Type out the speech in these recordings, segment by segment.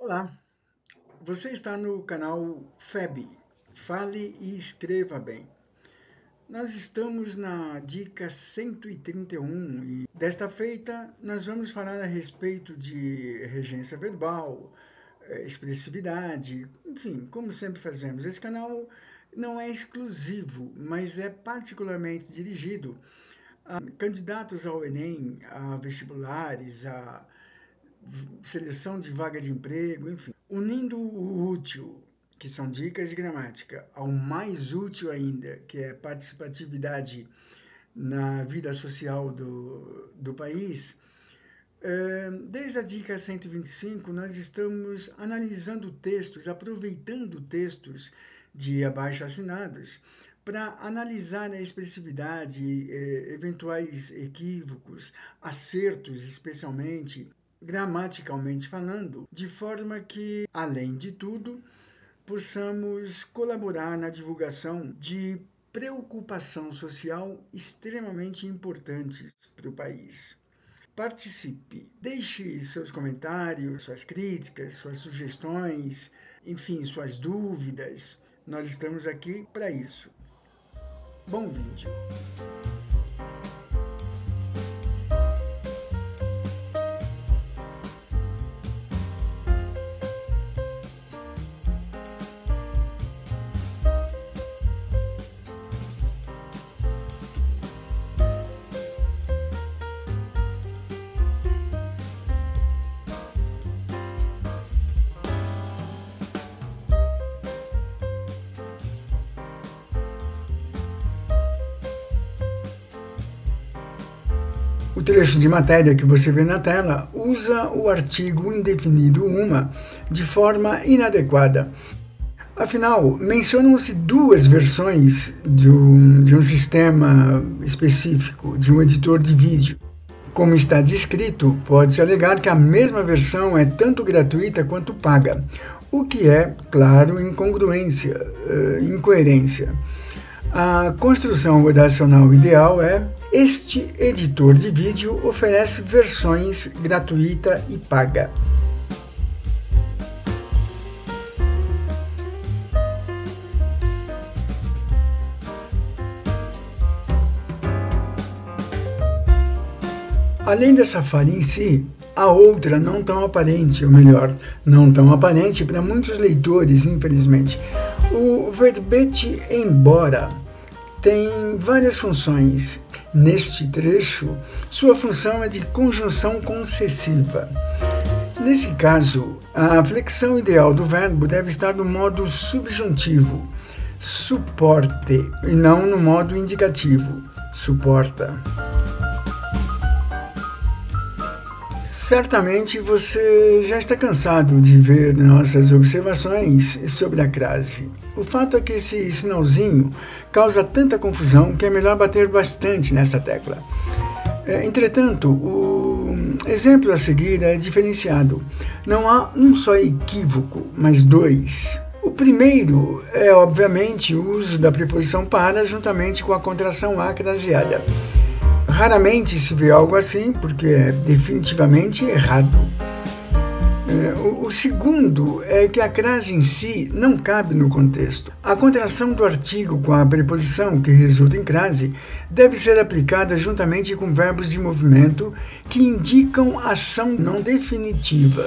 Olá, você está no canal FEB, Fale e Escreva Bem. Nós estamos na dica 131 e desta feita nós vamos falar a respeito de regência verbal, expressividade, enfim, como sempre fazemos. Esse canal não é exclusivo, mas é particularmente dirigido a candidatos ao Enem, a vestibulares, a seleção de vaga de emprego, enfim. Unindo o útil, que são dicas de gramática, ao mais útil ainda, que é participatividade na vida social do país, desde a dica 125, nós estamos analisando textos, aproveitando textos de abaixo-assinados, para analisar a expressividade, eventuais equívocos, acertos especialmente, gramaticalmente falando, de forma que, além de tudo, possamos colaborar na divulgação de preocupação social extremamente importantes para o país. Participe, deixe seus comentários, suas críticas, suas sugestões, enfim, suas dúvidas. Nós estamos aqui para isso. Bom vídeo! O trecho de matéria que você vê na tela usa o artigo indefinido uma de forma inadequada. Afinal, mencionam-se duas versões de um sistema específico, de um editor de vídeo. Como está descrito, pode-se alegar que a mesma versão é tanto gratuita quanto paga, o que é, claro, incongruência, incoerência. A construção redacional ideal é: este editor de vídeo oferece versões gratuita e paga. Além dessa falha em si, a outra não tão aparente, ou melhor, não tão aparente para muitos leitores, infelizmente. O verbete embora tem várias funções. Neste trecho, sua função é de conjunção concessiva. Nesse caso, a flexão ideal do verbo deve estar no modo subjuntivo, suporte, e não no modo indicativo, suporta. Certamente você já está cansado de ver nossas observações sobre a crase. O fato é que esse sinalzinho causa tanta confusão que é melhor bater bastante nessa tecla. Entretanto, o exemplo a seguir é diferenciado. Não há um só equívoco, mas dois. O primeiro é, obviamente, o uso da preposição para juntamente com a contração a craseada. Raramente se vê algo assim, porque é definitivamente errado. O segundo é que a crase em si não cabe no contexto. A contração do artigo com a preposição que resulta em crase deve ser aplicada juntamente com verbos de movimento que indicam ação não definitiva.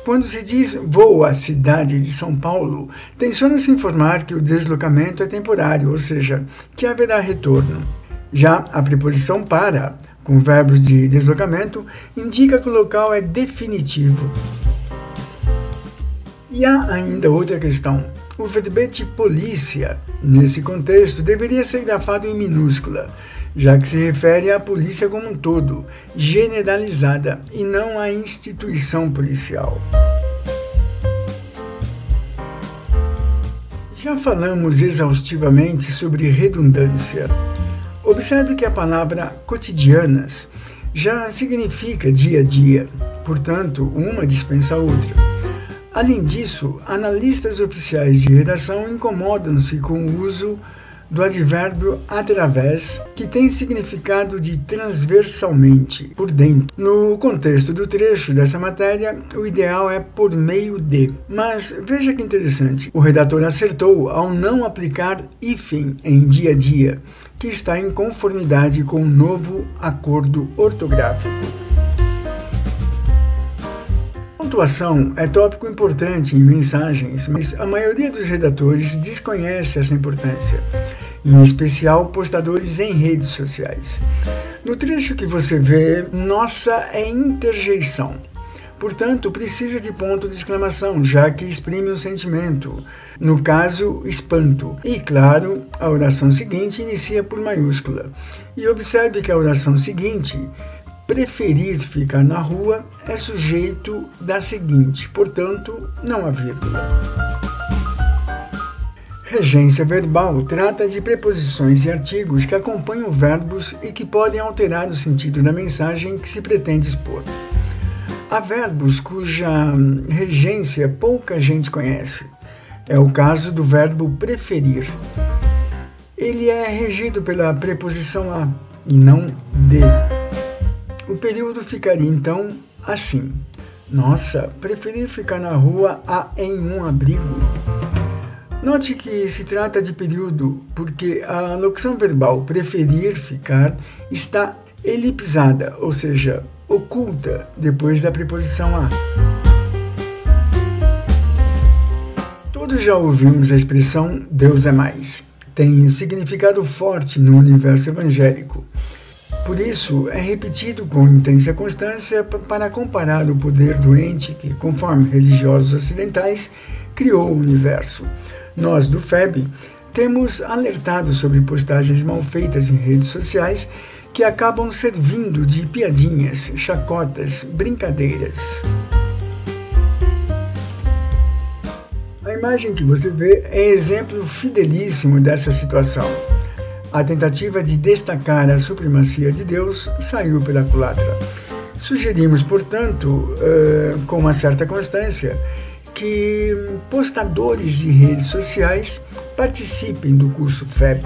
Quando se diz vou à cidade de São Paulo, tenciona-se informar que o deslocamento é temporário, ou seja, que haverá retorno. Já a preposição para, com verbos de deslocamento, indica que o local é definitivo. E há ainda outra questão. O verbete polícia, nesse contexto, deveria ser grafado em minúscula, já que se refere à polícia como um todo, generalizada, e não à instituição policial. Já falamos exaustivamente sobre redundância. Observe que a palavra cotidianas já significa dia a dia, portanto, uma dispensa a outra. Além disso, analistas oficiais de redação incomodam-se com o uso do advérbio através, que tem significado de transversalmente, por dentro. No contexto do trecho dessa matéria, o ideal é por meio de. Mas veja que interessante, o redator acertou ao não aplicar hífen em dia a dia, que está em conformidade com o novo acordo ortográfico. Pontuação é tópico importante em mensagens, mas a maioria dos redatores desconhece essa importância, em especial postadores em redes sociais. No trecho que você vê, nossa é interjeição. Portanto, precisa de ponto de exclamação, já que exprime um sentimento, no caso, espanto. E, claro, a oração seguinte inicia por maiúscula. E observe que a oração seguinte, preferir ficar na rua, é sujeito da seguinte, portanto, não há vírgula. Regência verbal trata de preposições e artigos que acompanham verbos e que podem alterar o sentido da mensagem que se pretende expor. Há verbos cuja regência pouca gente conhece. É o caso do verbo preferir. Ele é regido pela preposição a e não de. O período ficaria então assim: nossa, preferi ficar na rua a em um abrigo. Note que se trata de período porque a locução verbal preferir ficar está elipsada, ou seja, oculta depois da preposição a. Todos já ouvimos a expressão Deus é mais. Tem significado forte no universo evangélico. Por isso, é repetido com intensa constância para comparar o poder do ente que, conforme religiosos ocidentais, criou o universo. Nós, do FEB, temos alertado sobre postagens mal feitas em redes sociais que acabam servindo de piadinhas, chacotas, brincadeiras. A imagem que você vê é exemplo fidelíssimo dessa situação. A tentativa de destacar a supremacia de Deus saiu pela culatra. Sugerimos, portanto, com uma certa constância, que postadores de redes sociais participem do curso FEB.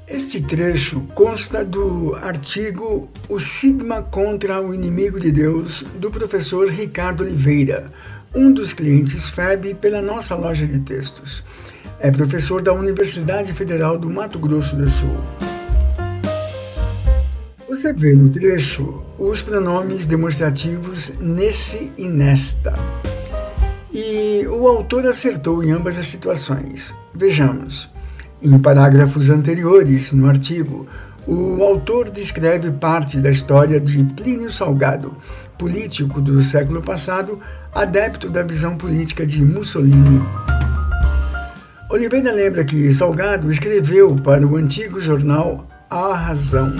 Este trecho consta do artigo O Sigma contra o Inimigo de Deus, do professor Ricardo Oliveira, um dos clientes FEB pela nossa loja de textos. É professor da Universidade Federal do Mato Grosso do Sul. Você vê no trecho os pronomes demonstrativos nesse e nesta. E o autor acertou em ambas as situações. Vejamos. Em parágrafos anteriores, no artigo, o autor descreve parte da história de Plínio Salgado, político do século passado, adepto da visão política de Mussolini. Oliveira lembra que Salgado escreveu para o antigo jornal A Razão.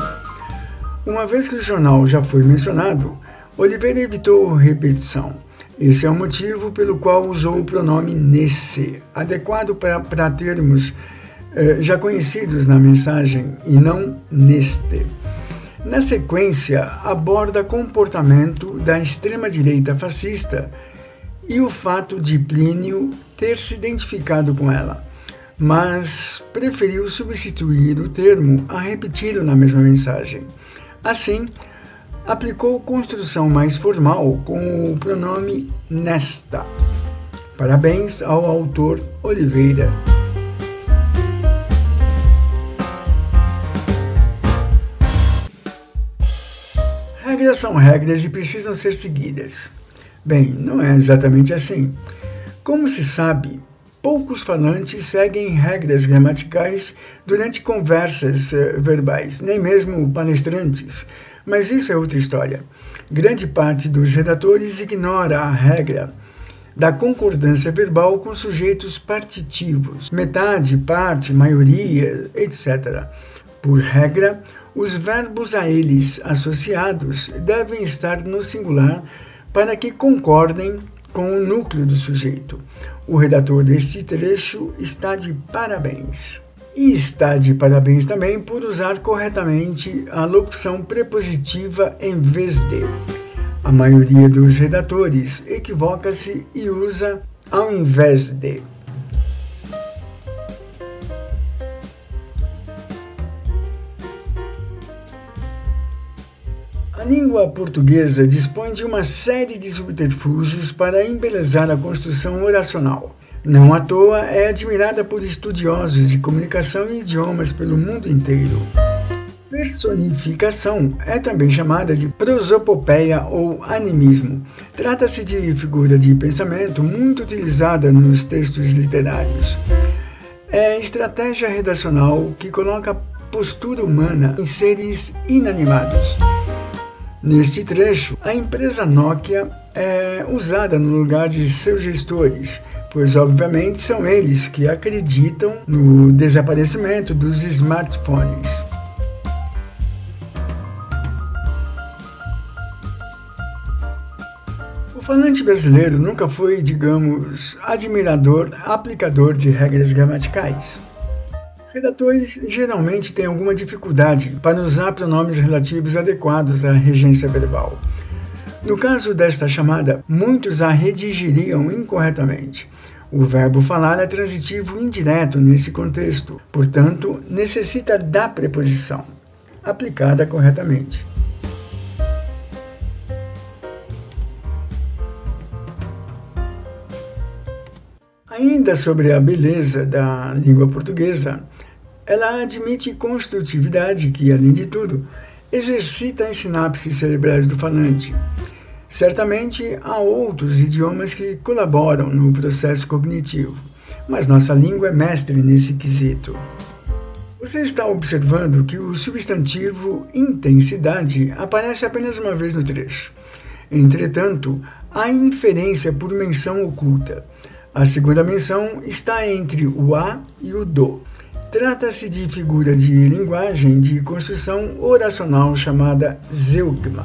Uma vez que o jornal já foi mencionado, Oliveira evitou repetição. Esse é o motivo pelo qual usou o pronome nesse, adequado para termos já conhecidos na mensagem e não neste. Na sequência, aborda comportamento da extrema-direita fascista e o fato de Plínio ter se identificado com ela, mas preferiu substituir o termo a repeti-lo na mesma mensagem. Assim, aplicou construção mais formal com o pronome nesta. Parabéns ao autor Oliveira. Regras são regras e precisam ser seguidas. Bem, não é exatamente assim. Como se sabe, poucos falantes seguem regras gramaticais durante conversas verbais, nem mesmo palestrantes. Mas isso é outra história. Grande parte dos redatores ignora a regra da concordância verbal com sujeitos partitivos, metade, parte, maioria, etc. Por regra, os verbos a eles associados devem estar no singular para que concordem com o núcleo do sujeito. O redator deste trecho está de parabéns. E está de parabéns também por usar corretamente a locução prepositiva em vez de. A maioria dos redatores equivoca-se e usa ao invés de. A língua portuguesa dispõe de uma série de subterfúgios para embelezar a construção oracional. Não à toa é admirada por estudiosos de comunicação e idiomas pelo mundo inteiro. Personificação é também chamada de prosopopeia ou animismo. Trata-se de figura de pensamento muito utilizada nos textos literários. É estratégia redacional que coloca a postura humana em seres inanimados. Neste trecho, a empresa Nokia é usada no lugar de seus gestores, pois obviamente são eles que acreditam no desaparecimento dos smartphones. O falante brasileiro nunca foi, digamos, aplicador de regras gramaticais. Redatores geralmente têm alguma dificuldade para usar pronomes relativos adequados à regência verbal. No caso desta chamada, muitos a redigiriam incorretamente. O verbo falar é transitivo indireto nesse contexto, portanto, necessita da preposição, aplicada corretamente. Ainda sobre a beleza da língua portuguesa, ela admite construtividade que, além de tudo, exercita as sinapses cerebrais do falante. Certamente há outros idiomas que colaboram no processo cognitivo, mas nossa língua é mestre nesse quesito. Você está observando que o substantivo intensidade aparece apenas uma vez no trecho. Entretanto, há inferência por menção oculta. A segunda menção está entre o a e o do. Trata-se de figura de linguagem de construção oracional chamada zeugma.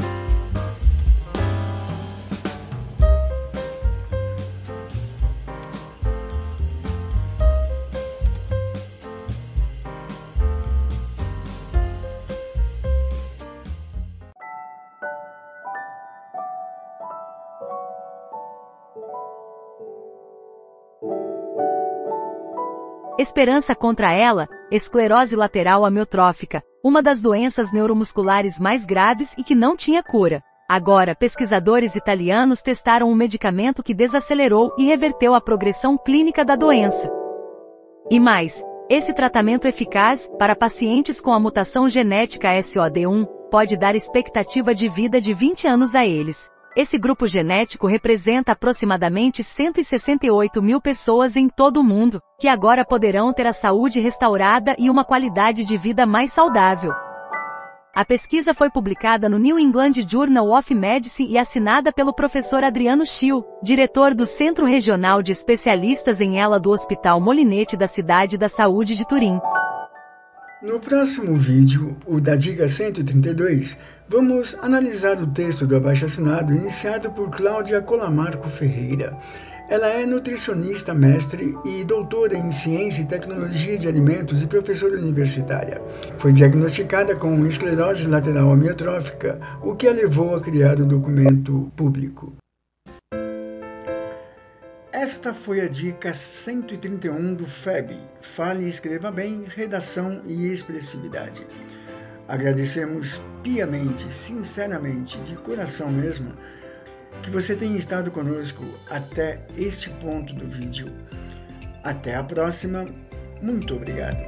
Esperança contra ela, esclerose lateral amiotrófica, uma das doenças neuromusculares mais graves e que não tinha cura. Agora, pesquisadores italianos testaram um medicamento que desacelerou e reverteu a progressão clínica da doença. E mais, esse tratamento eficaz, para pacientes com a mutação genética SOD1, pode dar expectativa de vida de 20 anos a eles. Esse grupo genético representa aproximadamente 168 mil pessoas em todo o mundo, que agora poderão ter a saúde restaurada e uma qualidade de vida mais saudável. A pesquisa foi publicada no New England Journal of Medicine e assinada pelo professor Adriano Schill, diretor do Centro Regional de Especialistas em ELA do Hospital Molinete da Cidade da Saúde de Turim. No próximo vídeo, o da Dica 132, vamos analisar o texto do abaixo-assinado iniciado por Cláudia Colamarco Ferreira. Ela é nutricionista mestre e doutora em Ciência e Tecnologia de Alimentos e professora universitária. Foi diagnosticada com esclerose lateral amiotrófica, o que a levou a criar o documento público. Esta foi a dica 131 do FEB, Fale e Escreva Bem, Redação e Expressividade. Agradecemos piamente, sinceramente, de coração mesmo, que você tenha estado conosco até este ponto do vídeo. Até a próxima, muito obrigado.